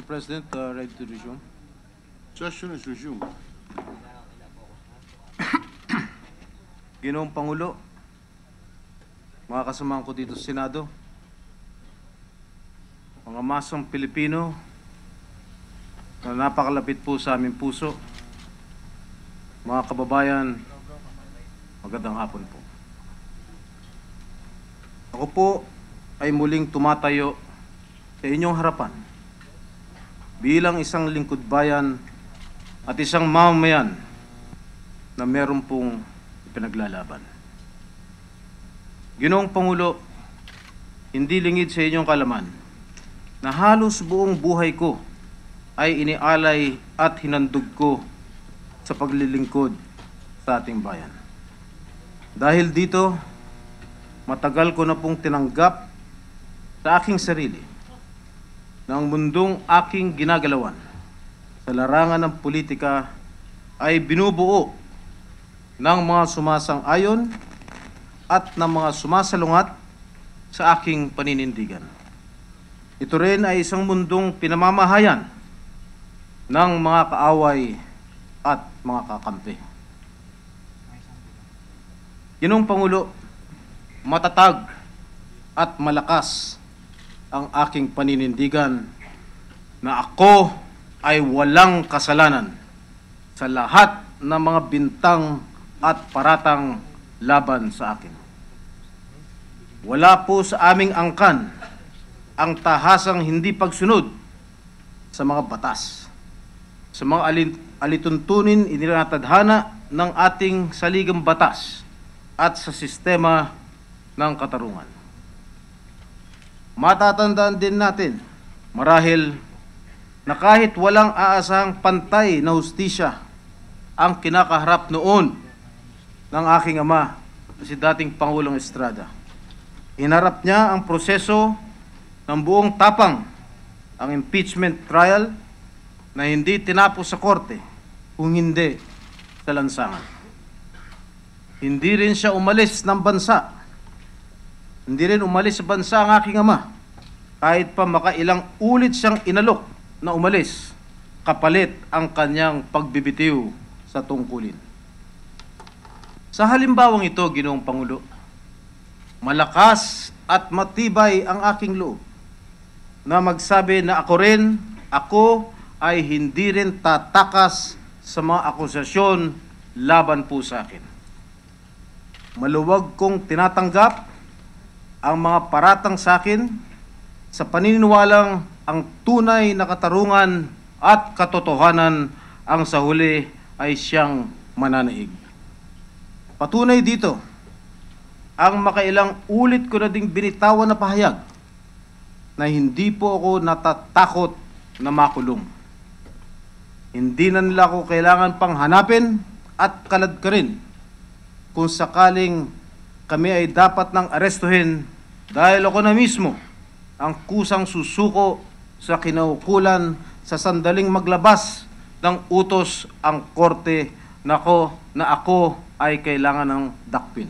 Mr. President, ready to resume. Session is resumed. Ginoong Pangulo, mga kasamahan ko dito sa Senado, mga masang Pilipino na napakalapit po sa aming puso, mga kababayan, magandang hapon po. Ako po ay muling tumatayo sa inyong harapan bilang isang lingkod bayan at isang mamamayan na meron pong ipinaglalaban. Ginoong Pangulo, hindi lingid sa inyong kalaman na halos buong buhay ko ay inialay at hinandog ko sa paglilingkod sa ating bayan. Dahil dito, matagal ko na pong tinanggap sa aking sarili na ang mundong aking ginagalawan sa larangan ng politika ay binubuo ng mga sumasang-ayon at ng mga sumasalungat sa aking paninindigan. Ito rin ay isang mundong pinamamahayan ng mga kaaway at mga kakampi. Ginoong Pangulo, matatag at malakas ang aking paninindigan na ako ay walang kasalanan sa lahat ng mga bintang at paratang laban sa akin. Wala po sa aming angkan ang tahasang hindi pagsunod sa mga batas, sa mga alituntunin inilatadhana ng ating saligang batas at sa sistema ng katarungan. Matatandaan din natin, marahil, na kahit walang aasahang pantay na hustisya ang kinakaharap noon ng aking ama, si dating Pangulong Estrada. Hinarap niya ang proseso ng buong tapang, ang impeachment trial, na hindi tinapos sa korte, kung hindi sa lansangan. Hindi rin siya umalis ng bansa. Hindi rin umalis sa bansa ang aking ama, kahit pa makailang ulit siyang inalok na umalis, kapalit ang kanyang pagbibitiw sa tungkulin. Sa halimbawang ito, Ginoong Pangulo, malakas at matibay ang aking loob na magsabi na ako ay hindi rin tatakas sa mga akusasyon laban po sa akin. Maluwag kong tinatanggap ang mga paratang sa akin sa paniniwalang ang tunay na katarungan at katotohanan ang sa huli ay siyang mananaig. Patunay dito ang makailang ulit ko na ding binitawan na pahayag na hindi po ako natatakot na makulong. Hindi na nila ako kailangan pang hanapin at kaladkarin kung sakaling kami ay dapat nang arestuhin dahil ako na mismo ang kusang susuko sa kinaukulan sa sandaling maglabas ng utos ang korte na ako ay kailangan ng dakpin.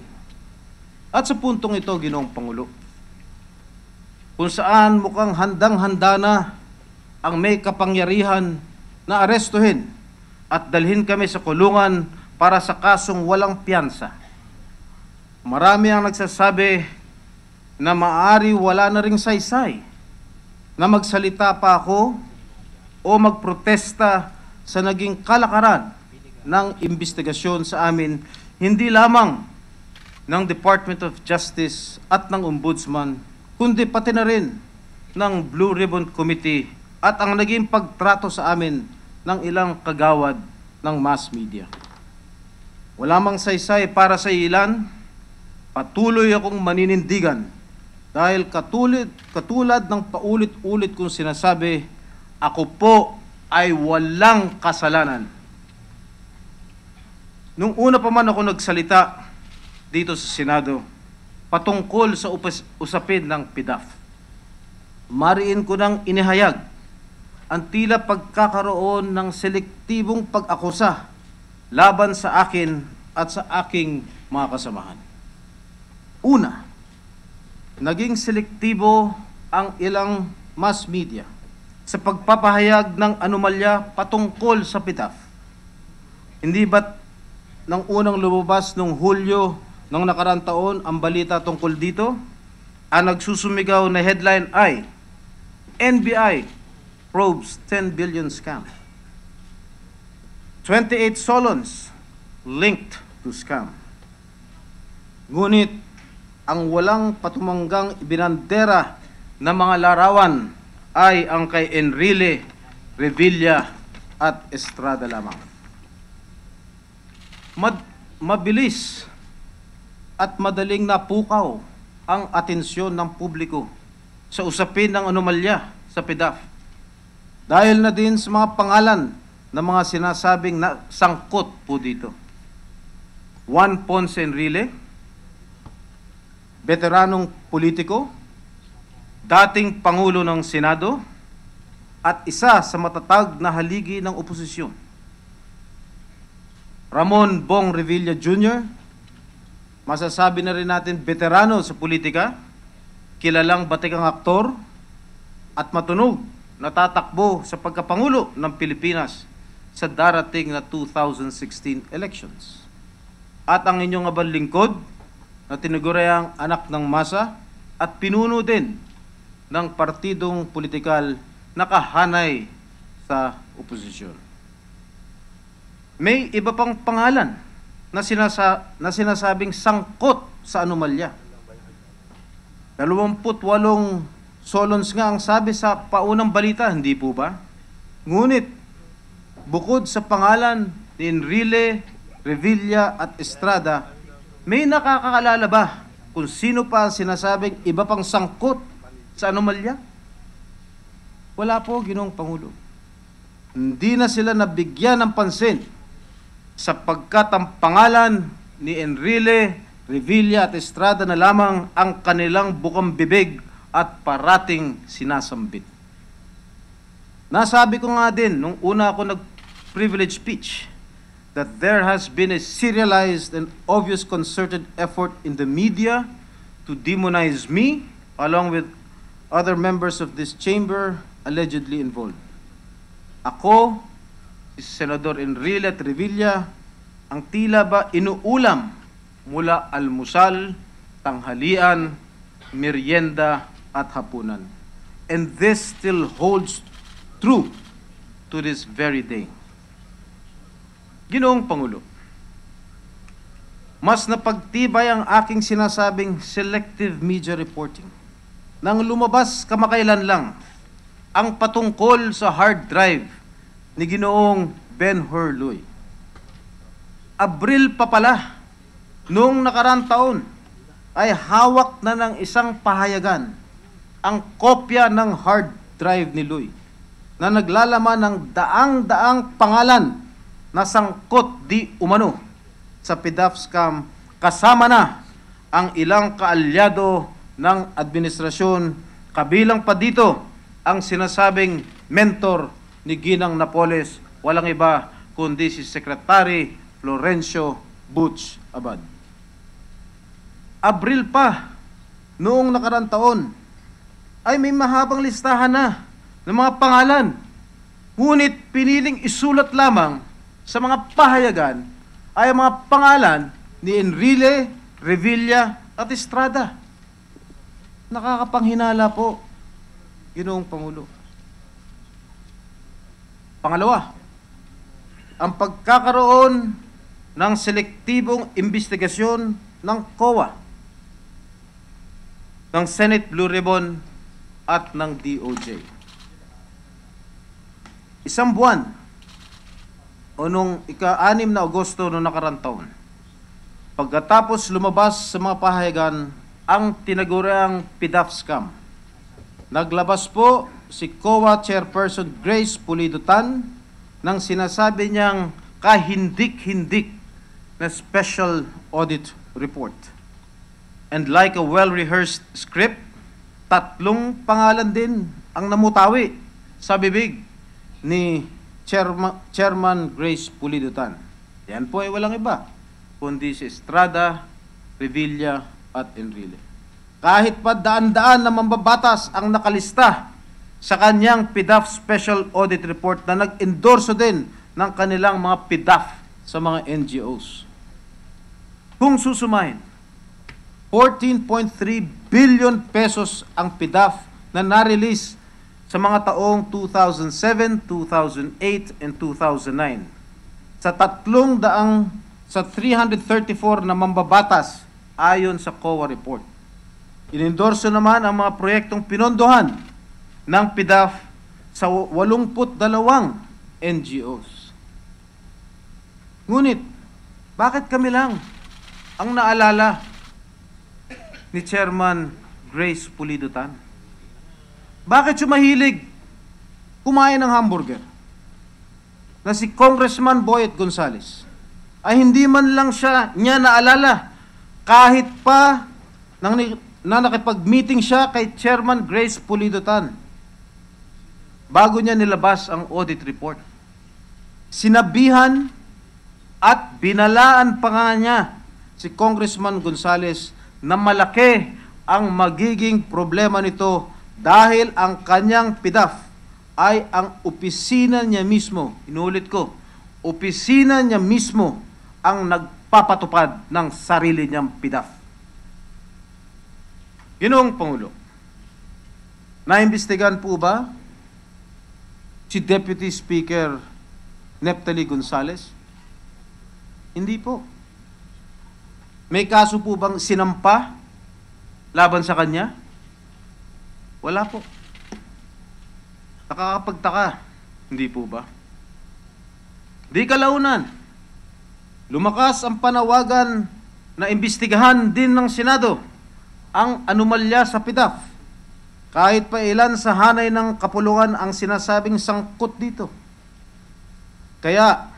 At sa puntong ito, Ginoong Pangulo, kung saan mukhang handang-handa na ang may kapangyarihan na arestuhin at dalhin kami sa kulungan para sa kasong walang piyansa. Marami ang nagsasabi na maaari wala na ring saysay na magsalita pa ako o magprotesta sa naging kalakaran ng investigasyon sa amin, hindi lamang ng Department of Justice at ng Ombudsman, kundi pati na rin ng Blue Ribbon Committee at ang naging pagtrato sa amin ng ilang kagawad ng mass media. Wala mang saysay para sa ilan, patuloy akong maninindigan dahil katulad ng paulit-ulit kong sinasabi, ako po ay walang kasalanan. Nung una pa man ako nagsalita dito sa Senado patungkol sa usapin ng PDAF, mariin ko nang inihayag ang tila pagkakaroon ng selektibong pag-akusa laban sa akin at sa aking mga kasamahan. Una, naging selektibo ang ilang mass media sa pagpapahayag ng anomalya patungkol sa PDAF. Hindi ba't nang unang lumabas noong Hulyo ng nakaraang taon ang balita tungkol dito, ang nagsusumigaw na headline ay NBI probes 10 billion scam. 28 Solons linked to scam. Ngunit ang walang patumanggang ibinandera ng mga larawan ay ang kay Enrile, Revilla at Estrada lamang. Mabilis at madaling napukaw ang atensyon ng publiko sa usapin ng anomalya sa PDAF. Dahil na din sa mga pangalan ng mga sinasabing na sangkot po dito. Juan Ponce Enrile, veteranong politiko, dating Pangulo ng Senado, at isa sa matatag na haligi ng oposisyon. Ramon Bong Revilla Jr., masasabi na rin natin veterano sa politika, kilalang batikang aktor, at matunog na tatakbo sa pagkapangulo ng Pilipinas sa darating na 2016 elections. At ang inyong abang lingkod na tinaguriang anak ng masa at pinuno din ng partidong politikal na kahanay sa oposisyon. May iba pang pangalan na sinasabing sangkot sa anomalya. 28 Solons nga ang sabi sa paunang balita, hindi po ba? Ngunit, bukod sa pangalan ni Enrile, Revilla at Estrada, may nakakaalala ba kung sino pa ang sinasabing iba pang sangkot sa anomalya? Wala po, Ginoong Pangulo. Hindi na sila nabigyan ng pansin sapagkat ang pangalan ni Enrile, Revilla at Estrada na lamang ang kanilang bukang bibig at parating sinasambit. Nasabi ko nga din nung una ako nag-privilege speech that there has been a serialized and obvious concerted effort in the media to demonize me along with other members of this chamber allegedly involved. Ako, si Senador Enrile at Revilla, ang tila ba inuulam mula almusal, tanghalian, merienda at hapunan. And this still holds true to this very day. Ginoong Pangulo, mas napagtibay ang aking sinasabing selective media reporting nang lumabas kamakailan lang ang patungkol sa hard drive ni Ginoong Ben Hur Luy. Abril pa pala noong nakarang taon ay hawak na ng isang pahayagan ang kopya ng hard drive ni Luy na naglalaman ng daang-daang pangalan na sangkot di umano sa PDAF scam kasama na ang ilang kaalyado ng administrasyon, kabilang pa dito ang sinasabing mentor ni Ginang Napoles, walang iba kundi si Secretary Florencio Butch Abad. Abril pa noong nakarang taon ay may mahabang listahan na ng mga pangalan, ngunit piniling isulat lamang sa mga pahayagan ay ang mga pangalan ni Enrile, Revilla at Estrada. Nakakapanghinala po, Ginoong Pangulo. Pangalawa, ang pagkakaroon ng selektibong investigasyon ng COA, ng Senate Blue Ribbon at ng DOJ. Isang buwan o nung ika-6 na Agosto noong nakarang taon, pagkatapos lumabas sa mga pahayagan ang tinaguriang PDAF scam, naglabas po si COA Chairperson Grace Pulido Tan ng sinasabi niyang kahindik-hindik na special audit report. And like a well-rehearsed script, 3 pangalan din ang namutawi sa bibig ni Chairman Grace Pulido Tan. Yan po ay walang iba kundi si Estrada, Revilla at Enrile. Kahit pa daan-daan na mambabatas ang nakalista sa kanyang PDAF Special Audit Report na nag-endorso din ng kanilang mga PDAF sa mga NGOs. Kung susumahin, 14.3 billion pesos ang PDAF na na-release sa mga taong 2007, 2008, and 2009. Sa 334 na mambabatas ayon sa COA report. Inendorso naman ang mga proyektong pinondohan ng PDAF sa 82 NGOs. Ngunit, bakit kami lang ang naalala ni Chairman Grace Pulido Tan? Bakit siya mahilig kumain ng hamburger? Na si Congressman Boyet Gonzales ay hindi man lang niya naalala kahit pa na nakipag-meeting siya kay Chairman Grace Pulido Tan bago niya nilabas ang audit report. Sinabihan at binalaan pa nga niya si Congressman Gonzales na malaki ang magiging problema nito dahil ang kanyang PDAF ay ang opisina niya mismo, inulit ko, opisina niya mismo ang nagpapatupad ng sarili niyang PDAF. Ginoong Pangulo, naimbestigahan po ba si Deputy Speaker Neptali Gonzales? Hindi po. May kaso po bang sinampa laban sa kanya? Wala po. Nakakapagtaka, hindi po ba? Di kalaunan, lumakas ang panawagan na imbestigahan din ng Senado ang anomalya sa PDAF. Kahit pa ilan sa hanay ng kapulungan ang sinasabing sangkot dito. Kaya,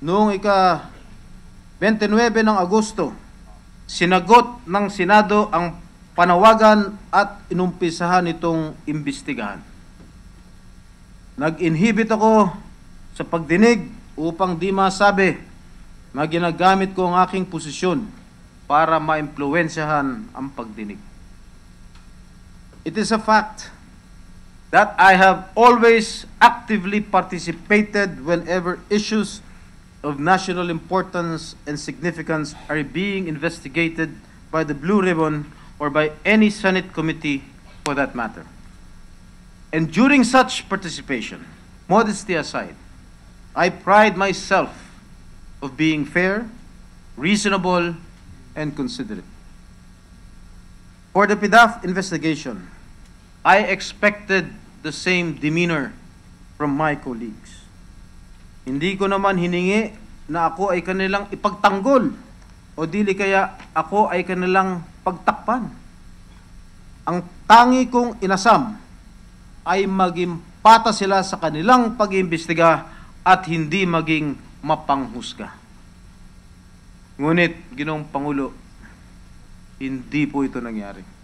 noong ika-29 ng Agosto, sinagot ng Senado ang panawagan at inumpisahan itong imbestigahan. Nag-inhibit ako sa pagdinig upang di masabi na ginagamit ko ang aking posisyon para maimpluwensyahan ang pagdinig. It is a fact that I have always actively participated whenever issues of national importance and significance are being investigated by the Blue Ribbon or by any Senate committee for that matter. And during such participation, modesty aside, I pride myself of being fair, reasonable, and considerate. For the PDAF investigation, I expected the same demeanor from my colleagues. Hindi ko naman hiningi na ako ay kanilang ipagtanggol o dili kaya ako ay kanilang pagtakpan. Ang tangi kong inasam ay maging pata sila sa kanilang pag-iimbestiga at hindi maging mapanghusga. Ngunit, Ginoong Pangulo, hindi po ito nangyari.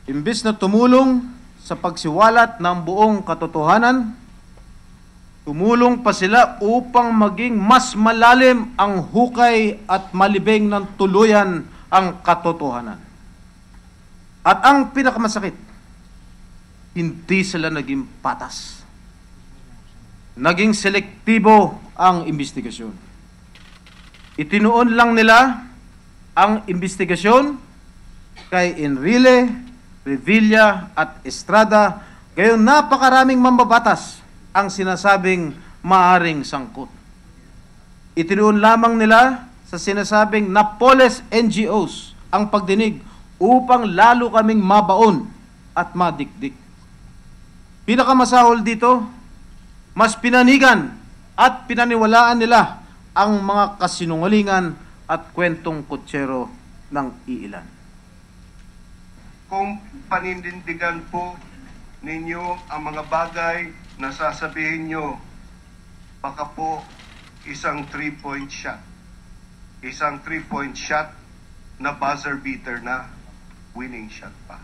Imbes na tumulong sa pagsiwalat ng buong katotohanan, tumulong pa sila upang maging mas malalim ang hukay at malibing ng tuluyan ang katotohanan. At ang pinakamasakit, hindi sila naging patas. Naging selektibo ang investigasyon. Itinuon lang nila ang investigasyon kay Enrile, Revilla at Estrada, gayon napakaraming mambabatas ang sinasabing maaring sangkot. Itinuon lamang nila sa sinasabing Napoles NGOs ang pagdinig upang lalo kaming mabaon at madikdik. Pinakamasahol dito, mas pinanigan at pinaniwalaan nila ang mga kasinungalingan at kwentong kutsero ng iilan. Kung panindigan po ninyo ang mga bagay na sasabihin nyo, baka po isang 3-point shot. Isang 3-point shot na buzzer beater na winning shot pa.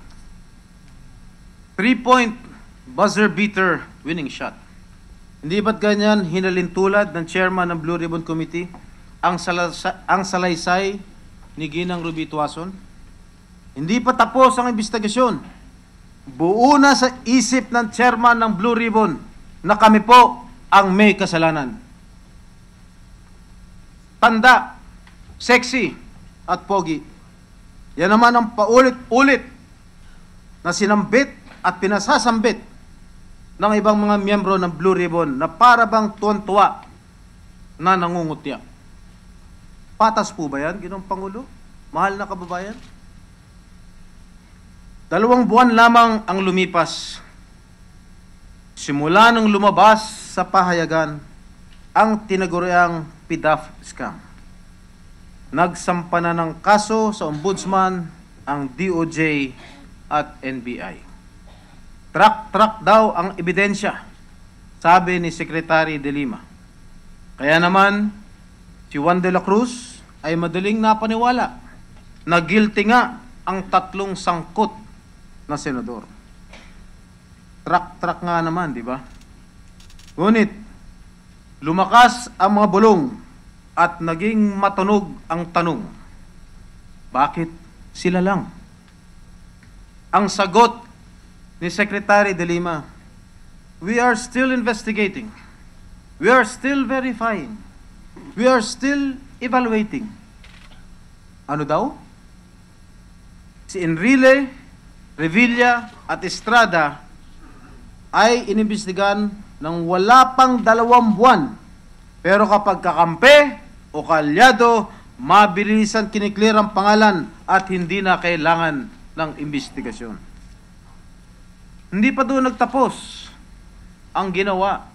3-point buzzer beater winning shot. Hindi ba't ganyan hinalintulad ng chairman ng Blue Ribbon Committee ang salaysay ni Ginang Ruby Tuason? Hindi pa tapos ang investigasyon. buo na sa isip ng chairman ng Blue Ribbon na kami po ang may kasalanan. Tanda, sexy, at pogi. Yan naman ang paulit-ulit na sinambit at pinasasambit ng ibang mga miyembro ng Blue Ribbon na para bang tuwan-tuwa na nangungutya. Patas po ba yan, Ginoong Pangulo? Mahal na kababayan? 2 buwan lamang ang lumipas. Simula nung lumabas sa pahayagan ang tinaguriang PDAF scam. Nagsampa na ng kaso sa Ombudsman ang DOJ at NBI. Track daw ang ebidensya, sabi ni Secretary De Lima. Kaya naman, si Juan de la Cruz ay madaling napaniwala na guilty nga ang 3 sangkot na senador. Track nga naman, di ba? Ngunit, lumakas ang mga bulong at naging matunog ang tanong, bakit sila lang? Ang sagot ni Secretary De Lima, we are still investigating. We are still verifying. We are still evaluating. Ano daw? Si Enrile, Revilla at Estrada ay inimbestigan ng wala pang 2 buwan. Pero kapag kakampi o kalyado, mabilisan kiniklear ang pangalan at hindi na kailangan ng investigasyon. Hindi pa doon nagtapos ang ginawa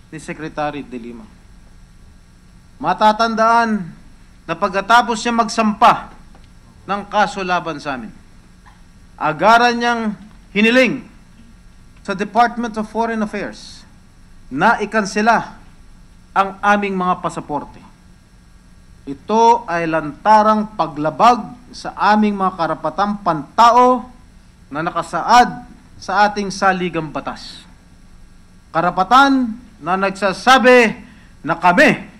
ni Secretary De Lima. Matatandaan na pagkatapos niya magsampa ng kaso laban sa amin, agaran niyang hiniling sa Department of Foreign Affairs na ikansela ang aming mga pasaporte. Ito ay lantarang paglabag sa aming mga karapatang pantao na nakasaad sa ating saligang batas. Karapatan na nagsasabi na kami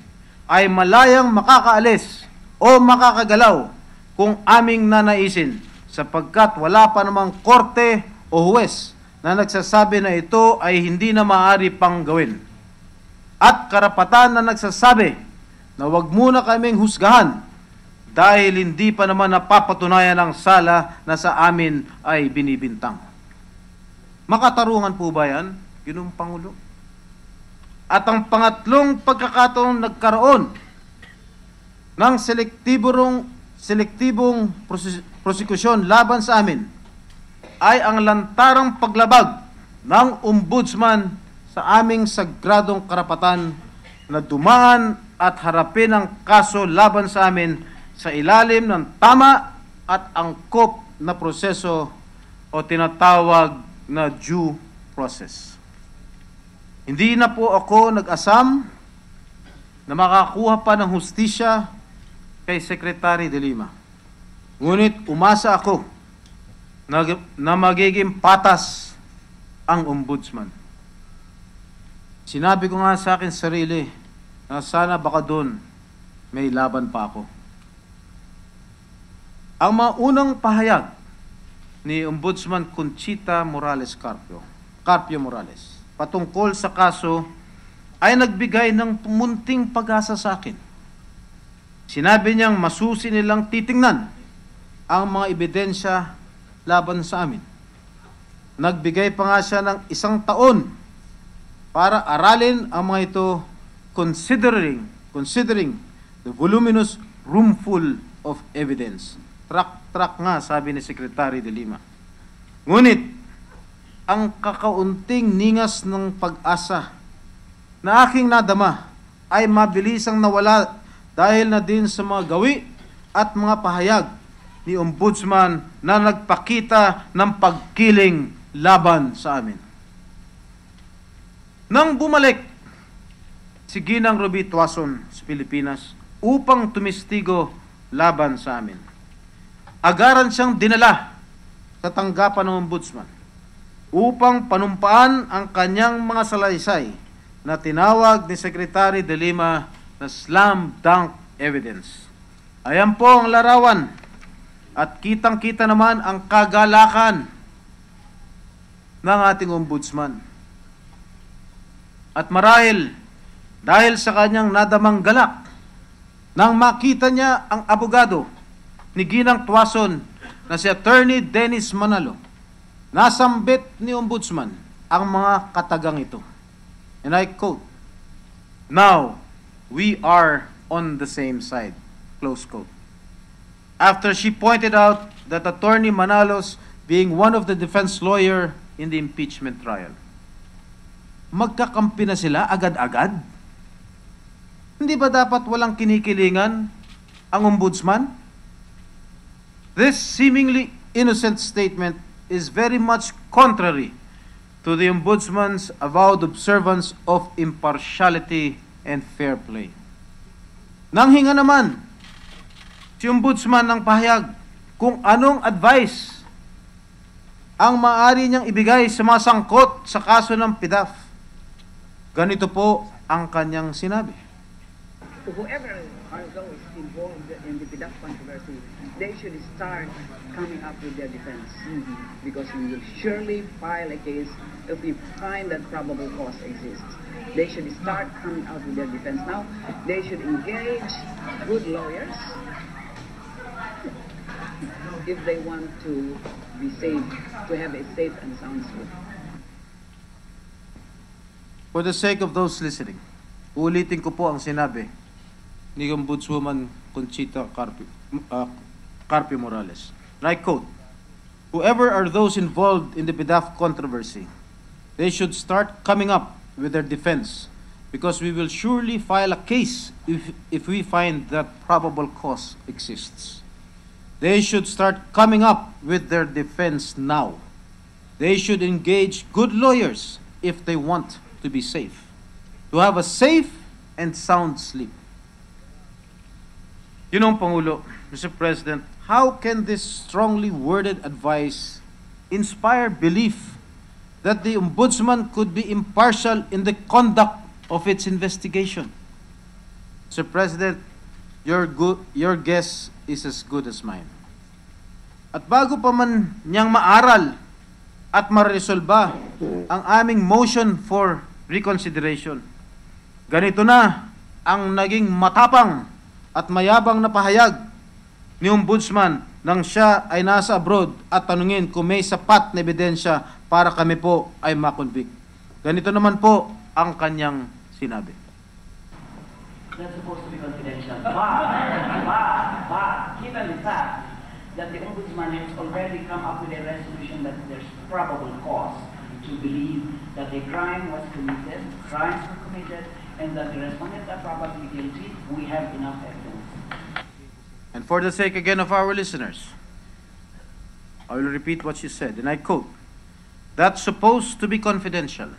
ay malayang makakaalis o makakagalaw kung aming nanaisin, sapagkat wala pa namang korte o huwes na nagsasabi na ito ay hindi na maaari pang gawin. At karapatan na nagsasabi na wag muna kaming husgahan dahil hindi pa naman napapatunayan ang sala na sa amin ay binibintang. Makatarungan po ba yan, Ginoong Pangulo? At ang pangatlong pagkakataon nagkaroon ng selektibong prosekusyon laban sa amin ay ang lantarang paglabag ng Ombudsman sa aming sagradong karapatan na dumaan at harapin ang kaso laban sa amin sa ilalim ng tama at angkop na proseso o tinatawag na due process. Hindi na po ako nag-asam na makakuha pa ng hustisya kay Secretary De Lima. Ngunit umasa ako na magiging patas ang Ombudsman. Sinabi ko nga sa akin sarili na sana baka doon may laban pa ako. Ang mga unang pahayag ni Ombudsman Conchita Morales Carpio Morales patungkol sa kaso ay nagbigay ng munting pag-asa sa akin. Sinabi niyang masusi nilang titingnan ang mga ebidensya laban sa amin. Nagbigay pa nga siya ng 1 taon para aralin ang mga ito considering the voluminous roomful of evidence. Track nga, sabi ni Secretary De Lima. Ngunit, ang kakaunting ningas ng pag-asa na aking nadama ay mabilisang nawala dahil na din sa mga gawi at mga pahayag ni Ombudsman na nagpakita ng pagkiling laban sa amin. Nang bumalik si Ginang Ruby Tuason sa Pilipinas upang tumistigo laban sa amin, agaran siyang dinala sa tanggapan ng Ombudsman upang panumpaan ang kanyang mga salaysay na tinawag ni Secretary De Lima na slam dunk evidence. Ayan po ang larawan at kitang-kita naman ang kagalakan ng ating ombudsman. At marahil, dahil sa kanyang nadamang galak, nang makita niya ang abogado ni Ginang Tuason na si Attorney Dennis Manalo, nasambit ni ombudsman ang mga katagang ito. And I quote, "Now, we are on the same side." Close quote. After she pointed out that Attorney Manalos being one of the defense lawyer in the impeachment trial. Magkakampi na sila agad-agad? Hindi ba dapat walang kinikilingan ang ombudsman? This seemingly innocent statement is very much contrary to the ombudsman's avowed observance of impartiality and fair play. Nanghinga naman si ombudsman ng pahayag kung anong advice ang maaari niyang ibigay sa mga sangkot sa kaso ng PDAF. Ganito po ang kanyang sinabi. Whoever are those involved in the PDAF controversy, they should start coming up with their defense. Because we will surely file a case if we find that probable cause exists. They should start coming out with their defense now. They should engage good lawyers if they want to be safe, to have a safe and sound suit. For the sake of those listening, ulitin ko po ang sinabi ni Ombudswoman Conchita Carpio Morales. And I quote, "Whoever are those involved in the PDAF controversy, they should start coming up with their defense because we will surely file a case if we find that probable cause exists. They should start coming up with their defense now. They should engage good lawyers if they want to be safe, to have a safe and sound sleep." Pangulo, Mr. President, how can this strongly worded advice inspire belief that the Ombudsman could be impartial in the conduct of its investigation? Mr. President, your guess is as good as mine. At bago pa man niyang maaral at maresolba ang aming motion for reconsideration, ganito na ang naging matapang at mayabang na pahayag ni Ombudsman nang siya ay nasa abroad at tanungin kung may sapat na ebidensya para kami po ay makonvict. Ganito naman po ang kanyang sinabi. That's supposed to be confidential. Given the fact that the Ombudsman has already come up with a resolution that there's probable cause to believe that a crime was committed, crimes were committed, and that the respondents are probably guilty, we have enough evidence. And for the sake again of our listeners, I will repeat what she said, and I quote, "That's supposed to be confidential.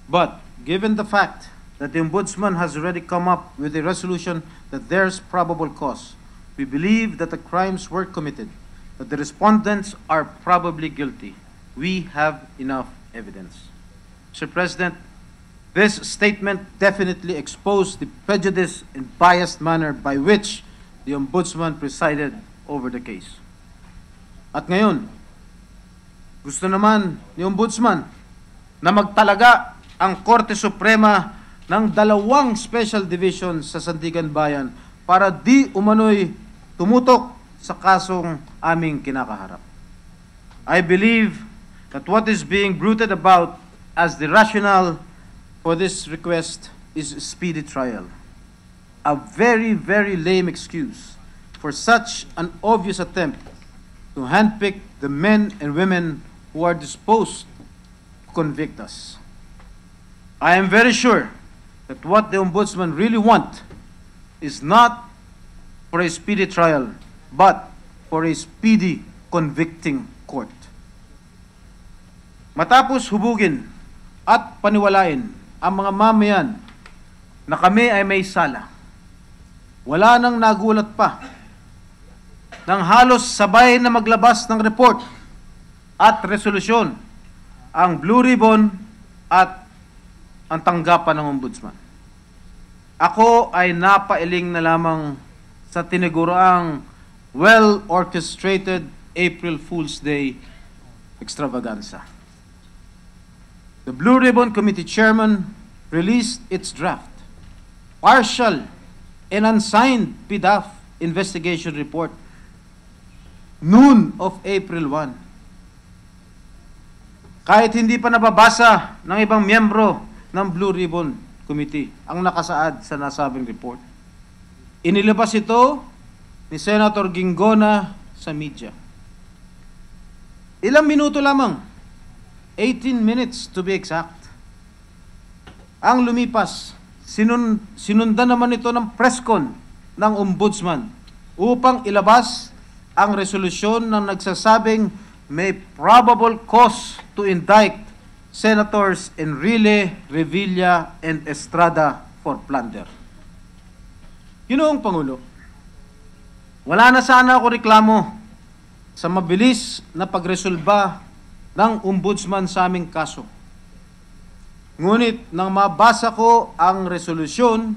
But given the fact that the Ombudsman has already come up with a resolution that there's probable cause, we believe that the crimes were committed, that the respondents are probably guilty. We have enough evidence." Mr. President, this statement definitely exposed the prejudice and biased manner by which the Ombudsman presided over the case. At ngayon, gusto naman ni Ombudsman na magtalaga ang Korte Suprema ng 2 special division sa Sandigan Bayan para di umano'y tumutok sa kasong aming kinakaharap. I believe that what is being bruited about as the rationale for this request is speedy trial. A very, very lame excuse for such an obvious attempt to handpick the men and women who are disposed to convict us. I am very sure that what the Ombudsman really wants is not for a speedy trial, but for a speedy convicting court. Matapos hubugin at paniwalain ang mga mamayan na kami ay may sala, wala nang nagulat pa nang halos sabay na maglabas ng report at resolusyon ang Blue Ribbon at ang tanggapan ng Ombudsman. Ako ay napailing na lamang sa tinaguraang well-orchestrated April Fool's Day extravaganza. The Blue Ribbon Committee Chairman released its draft, partial and unsigned PDAF investigation report noon of April 1. Kahit hindi pa nababasa ng ibang miyembro ng Blue Ribbon Committee ang nakasaad sa nasabing report. Inilabas ito ni Senator Gingona sa media. Ilang minuto lamang, 18 minutes to be exact, ang lumipas. Sinundan naman ito ng presscon ng ombudsman upang ilabas ang resolusyon ng nagsasabing may probable cause to indict Senators Enrile, Revilla, and Estrada for plunder. Ginoong Pangulo, wala na sana ako reklamo sa mabilis na pagresolba ng ombudsman sa aming kaso. Ngunit nang mabasa ko ang resolusyon,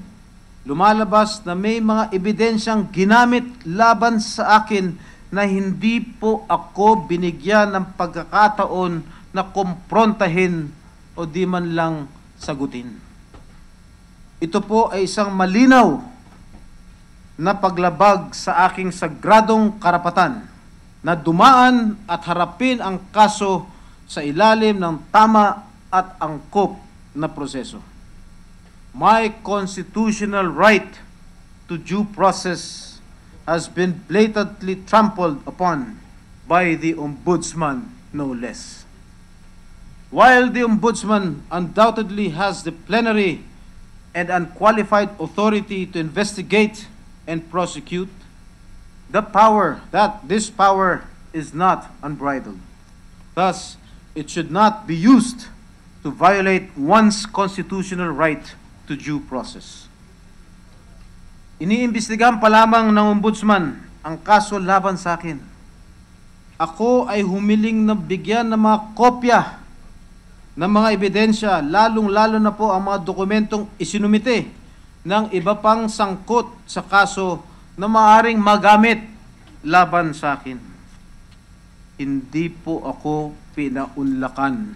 lumalabas na may mga ebidensyang ginamit laban sa akin na hindi po ako binigyan ng pagkakataon na kumprontahin o di man lang sagutin. Ito po ay isang malinaw na paglabag sa aking sagradong karapatan na dumaan at harapin ang kaso sa ilalim ng tama at angkop na proseso. My constitutional right to due process has been blatantly trampled upon by the Ombudsman, no less. While the Ombudsman undoubtedly has the plenary and unqualified authority to investigate and prosecute, this power is not unbridled. Thus, it should not be used to violate one's constitutional right to due process. Iniimbestigahan pa lamang ng ombudsman ang kaso laban sa akin. Ako ay humiling na bigyan ng mga kopya ng mga ebidensya, lalong-lalo na po ang mga dokumentong isinumite ng iba pang sangkot sa kaso na maaaring magamit laban sa akin. Hindi po ako pinaunlakan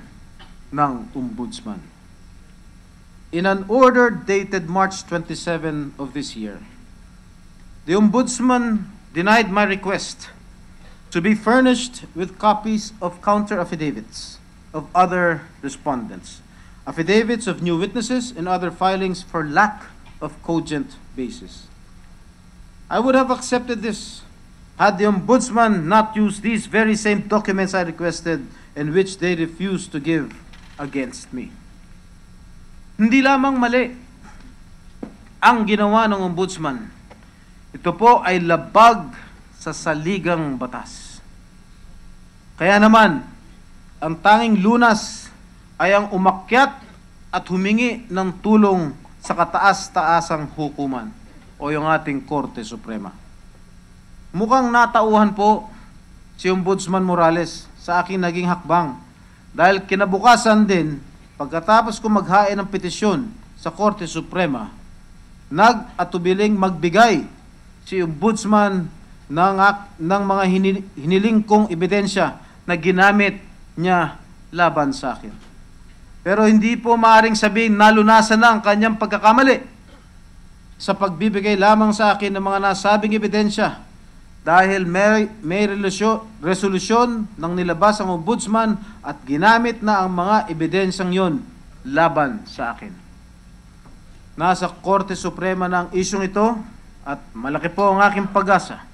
ng ombudsman. In an order dated March 27 of this year, the ombudsman denied my request to be furnished with copies of counter affidavits of other respondents, affidavits of new witnesses, and other filings for lack of cogent basis. I would have accepted this had the ombudsman not used these very same documents I requested and which they refused to give against me. Hindi lamang mali ang ginawa ng ombudsman. Ito po ay labag sa saligang batas. Kaya naman, ang tanging lunas ay ang umakyat at humingi ng tulong sa kataas-taasang hukuman o yung ating Korte Suprema. Mukhang natauhan po si Ombudsman Morales sa aking naging hakbang dahil kinabukasan din, pagkatapos ko maghain ng petisyon sa Korte Suprema, nag-atubiling magbigay si Ombudsman ng mga hiniling kong ebidensya na ginamit niya laban sa akin. Pero hindi po maaaring sabihin nalunasan na ang kanyang pagkakamali sa pagbibigay lamang sa akin ng mga nasabing ebidensya dahil may resolusyon ng nilabas ang ombudsman at ginamit na ang mga ebidensyang yon laban sa akin. Nasa Korte Suprema na ang isyong ito at malaki po ang aking pag-asa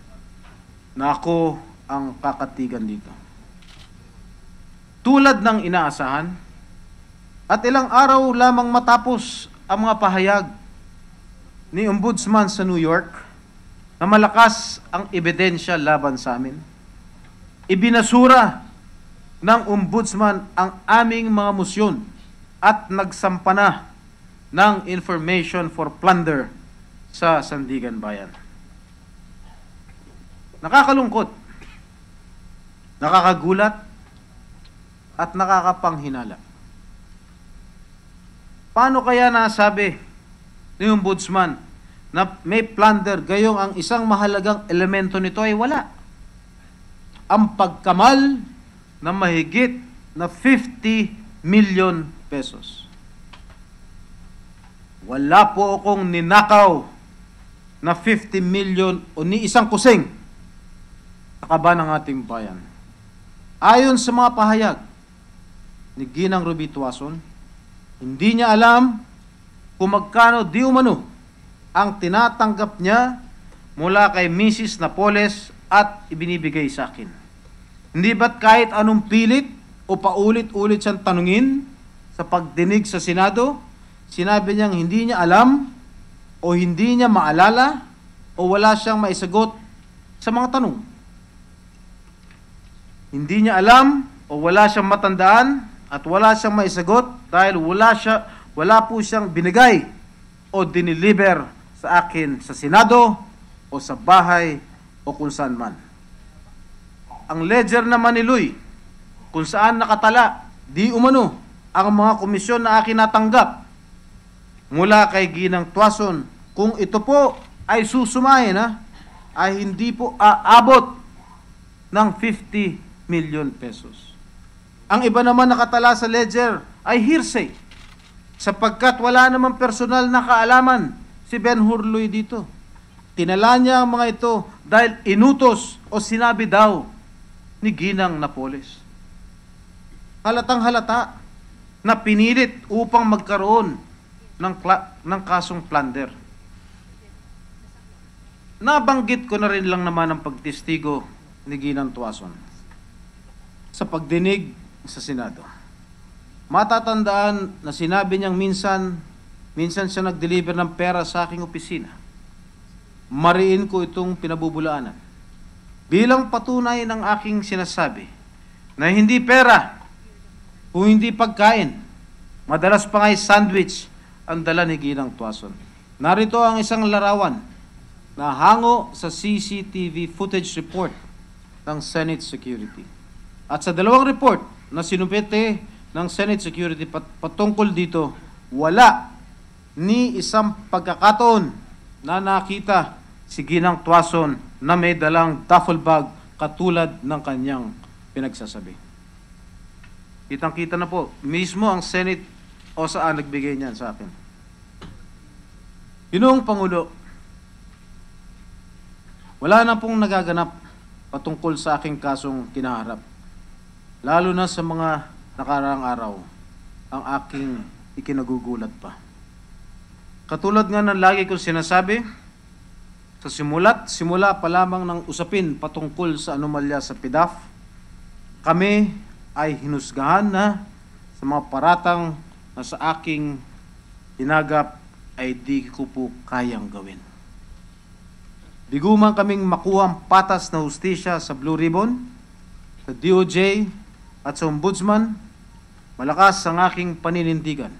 na ako ang kakatigan dito. Tulad ng inaasahan, at ilang araw lamang matapos ang mga pahayag ni Ombudsman sa New York na malakas ang ebidensya laban sa amin, ibinasura ng Ombudsman ang aming mga musyon at nagsampa na ng information for plunder sa Sandigan Bayan. Nakakalungkot, nakakagulat, at nakakapanghinala. Paano kaya nasabi ni Ombudsman na may plunder gayong ang isang mahalagang elemento nito ay wala? Ang pagkamal na mahigit na 50 million pesos. Wala po akong ninakaw na 50 million o ni isang kusing sa kaban ng ating bayan. Ayon sa mga pahayag ni Ginang Ruby Tuason, hindi niya alam kung magkano di umano ang tinatanggap niya mula kay Mrs. Napoles at ibinibigay sa akin. Hindi ba't kahit anong pilit o paulit-ulit siyang tanungin sa pagdinig sa Senado, sinabi niyang hindi niya alam o hindi niya maalala o wala siyang maisagot sa mga tanong. Hindi niya alam o wala siyang matandaan at wala siyang maisagot dahil wala po siyang binigay o diniliver sa akin sa Senado o sa bahay o kung saan man. Ang ledger naman ni Luy, kung saan nakatala, di umano, ang mga komisyon na akin natanggap mula kay Ginang Tuason, kung ito po ay susumahin, ay hindi po aabot ng 50 million pesos. Ang iba naman nakatala sa ledger ay hearsay, sapagkat wala namang personal na kaalaman si Ben-Hur Luy dito. Tinala niya ang mga ito dahil inutos o sinabi daw ni Ginang Napoles. Halatang halata na pinilit upang magkaroon ng kasong plunder. Nabanggit ko na rin lang naman ang pagtestigo ni Ginang Tuason sa pagdinig sa Senado. Matatandaan na sinabi niyang minsan siya nag-deliver ng pera sa aking opisina. Mariin ko itong pinabubulaanan bilang patunay ng aking sinasabi na hindi pera kung hindi pagkain. Madalas pa nga'y sandwich ang dala ni Ginang Tuason. Narito ang isang larawan na hango sa CCTV footage report ng Senate Security. At sa dalawang report na sinumpete ng Senate Security patungkol dito, wala ni isang pagkakataon na nakita si Ginang Tuason na may dalang duffel bag katulad ng kanyang pinagsasabi. Kitang-kita na po, mismo ang Senate o saan nagbigay niyan sa akin. Ginoong Pangulo, wala na pong nagaganap patungkol sa aking kasong kinaharap. Lalo na sa mga nakaraang araw, ang aking ikinagugulat pa. Katulad nga ng lagi kong sinasabi, sa simula pa lamang ng usapin patungkol sa anomalya sa PDAF, kami ay hinusgahan na sa mga paratang na sa aking tinagap ay di ko po kayang gawin. Bigo man kaming makuha ang patas na hustisya sa Blue Ribbon, sa DOJ at sa Ombudsman, malakas ang aking paninindigan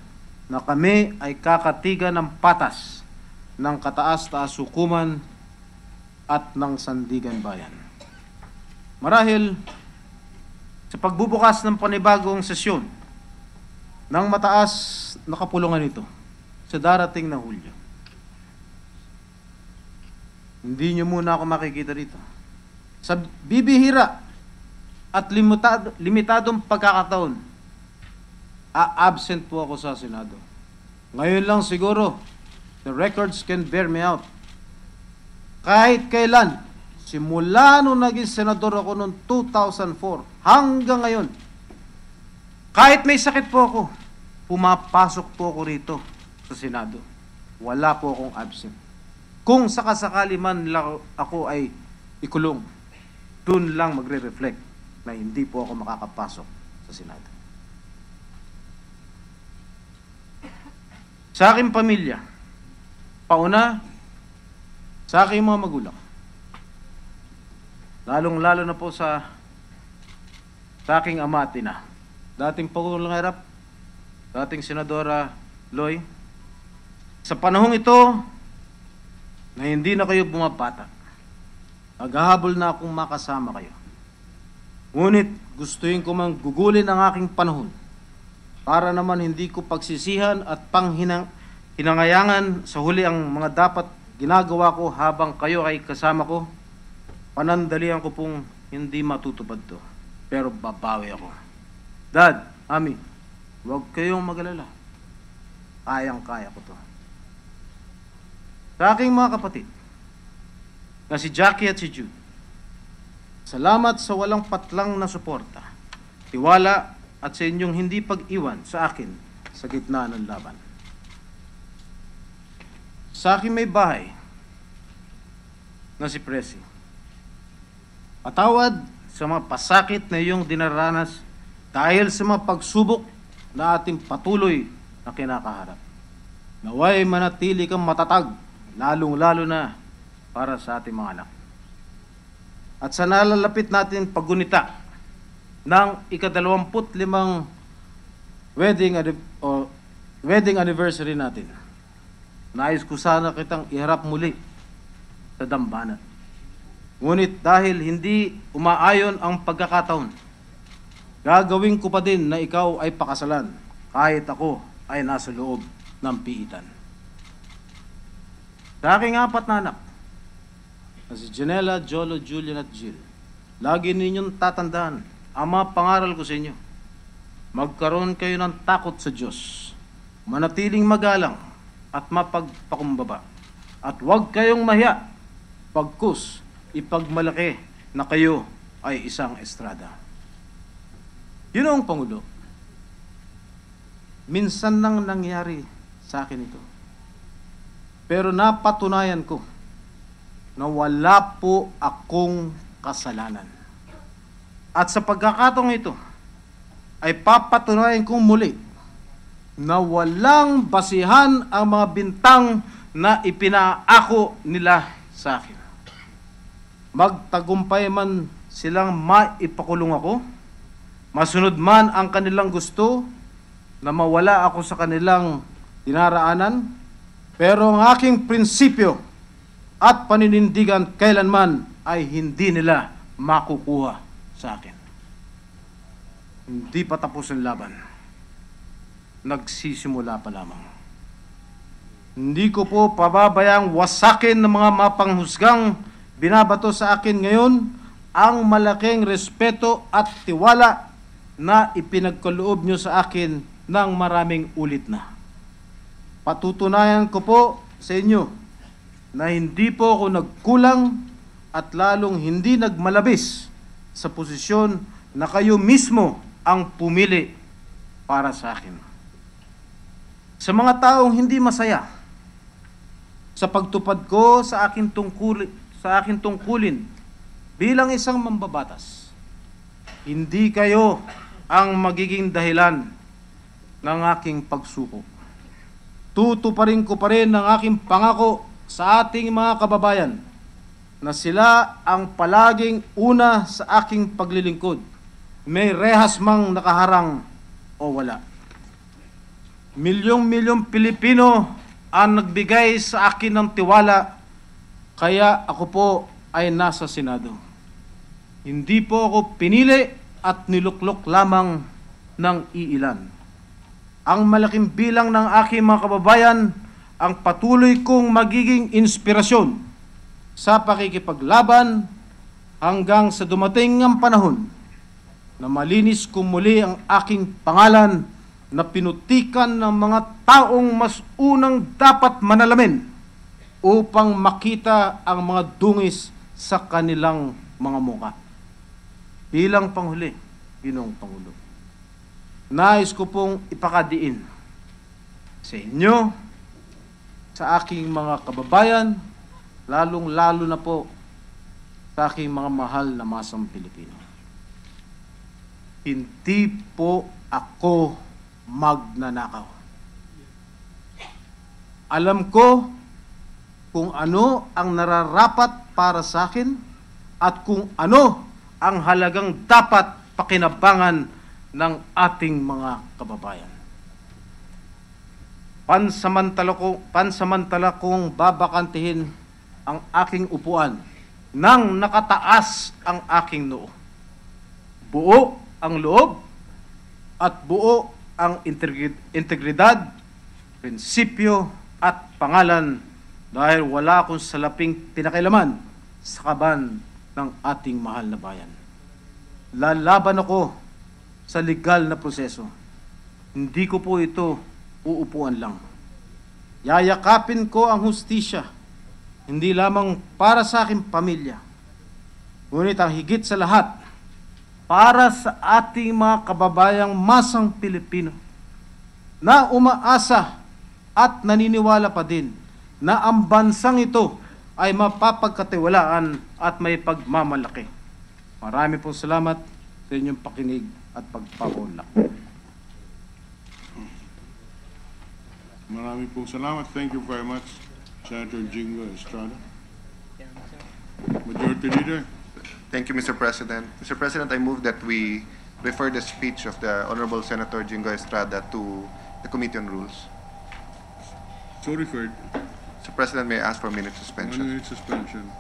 na kami ay kakatigan ng patas ng kataas-taas hukuman at ng sandigan bayan. Marahil, sa pagbubukas ng panibagong sesyon ng mataas na kapulungan ito sa darating na Hulyo, hindi nyo muna ako makikita dito. Sa bibihira at limitadong pagkakataon, absent po ako sa Senado. Ngayon lang siguro, the records can bear me out. Kahit kailan, simula nung naging senador ako noong 2004, hanggang ngayon, kahit may sakit po ako, pumapasok po ako rito sa Senado. Wala po akong absent. Kung sakasakali man lang ako ay ikulong, dun lang magre-reflect na hindi po ako makakapasok sa Senado. Sa aking pamilya, pauna, sa aking mga magulang, lalong-lalo na po sa aking ama at ina, dating Pangulong Harap, dating Senadora Loy, sa panahong ito na hindi na kayo bumabata, naghahabol na akong makasama kayo. Ngunit gustuin ko mang gugulin ang aking panahon para naman hindi ko pagsisihan at hinangayangan sa huli ang mga dapat ginagawa ko habang kayo ay kasama ko. Panandalian ko pong hindi matutupad to, pero babawi ako. Dad, Ami, Huwag kayong mag-alala. Kayang-kaya ko to. Sa aking mga kapatid, na si Jackie at si Jude, salamat sa walang patlang na suporta, tiwala at sa inyong hindi pag-iwan sa akin sa gitna ng laban. Sa aking may bahay na si Presi, patawad sa mga pasakit na iyong dinaranas dahil sa mga pagsubok na ating patuloy na kinakaharap. Naway manatili kang matatag, lalong-lalo na para sa ating mga anak. At sa nalalapit natin paggunita ng ika-25 wedding anniversary natin, nais ko sana kitang iharap muli sa dambana. Ngunit dahil hindi umaayon ang pagkakataon, gagawin ko pa din na ikaw ay pakasalan kahit ako ay nasa loob ng piitan. Sa aking 4 na anak, na si Janela, Jolo, Julian at Jill, lagi ninyong tatandaan ang mga pangaral ko sa inyo. Magkaroon kayo ng takot sa Diyos, manatiling magalang at mapagpakumbaba, at huwag kayong mahiya pagkus ipagmalaki na kayo ay isang estrada. Ginoong Pangulo, minsan nang nangyari sa akin ito, pero napatunayan ko na wala po akong kasalanan. At sa pagkakataong ito, ay papatunayan kong muli na walang basihan ang mga bintang na ipinaako nila sa akin. Magtagumpay man silang maipakulong ako, masunod man ang kanilang gusto na mawala ako sa kanilang dinaraanan, pero ang aking prinsipyo at paninindigan kailanman ay hindi nila makukuha sa akin. Hindi pa tapos ang laban. Nagsisimula pa lamang. Hindi ko po pababayang wasakin ng mga mapanghusgang binabato sa akin ngayon ang malaking respeto at tiwala na ipinagkaloob nyo sa akin ng maraming ulit na. Patutunayan ko po sa inyo na hindi po ako nagkulang at lalong hindi nagmalabis sa posisyon na kayo mismo ang pumili para sa akin. Sa mga taong hindi masaya sa pagtupad ko sa aking tungkulin bilang isang mambabatas, hindi kayo ang magiging dahilan ng aking pagsuko. Tutuparin ko pa rin ang aking pangako sa ating mga kababayan na sila ang palaging una sa aking paglilingkod, may rehas mang nakaharang o wala. Milyong-milyong Pilipino ang nagbigay sa akin ng tiwala, kaya ako po ay nasa Senado. Hindi po ako pinili at niluklok lamang ng iilan. Ang malaking bilang ng aking mga kababayan ang patuloy kong magiging inspirasyon sa pakikipaglaban hanggang sa dumating ang panahon na malinis ko muli ang aking pangalan na pinutikan ng mga taong mas unang dapat manalamin upang makita ang mga dungis sa kanilang mga muka. Bilang panghuli, Ginoong Pangulo, nais ko pong ipakadiin sa inyo, sa aking mga kababayan, lalong-lalo na po sa aking mga mahal na masang Pilipino. Hindi po ako magnanakaw. Alam ko kung ano ang nararapat para sa akin at kung ano ang halagang dapat pakinabangan ng ating mga kababayan. Pansamantala kong babakantihin ang aking upuan nang nakataas ang aking noo. Buo ang loob at buo ang integridad, prinsipyo at pangalan dahil wala akong salaping pinakailaman sa kaban ng ating mahal na bayan. Lalaban ako sa legal na proseso Hindi ko po ito uupuan lang. Yayakapin ko ang hustisya, hindi lamang para sa aking pamilya, ngunit ang higit sa lahat, para sa ating mga kababayang masang Pilipino na umaasa at naniniwala pa din na ang bansang ito ay mapapagkatiwalaan at may pagmamalaki. Marami pong salamat sa inyong pakinig at pagpapaunlak. Marami pong salamat. Thank you very much, Senator Jingo Estrada. Majority Leader. Thank you, Mr. President. Mr. President, I move that we refer the speech of the Honorable Senator Jingo Estrada to the Committee on Rules. So referred. Mr. President, may I ask for a minute 1 suspension? minute suspension.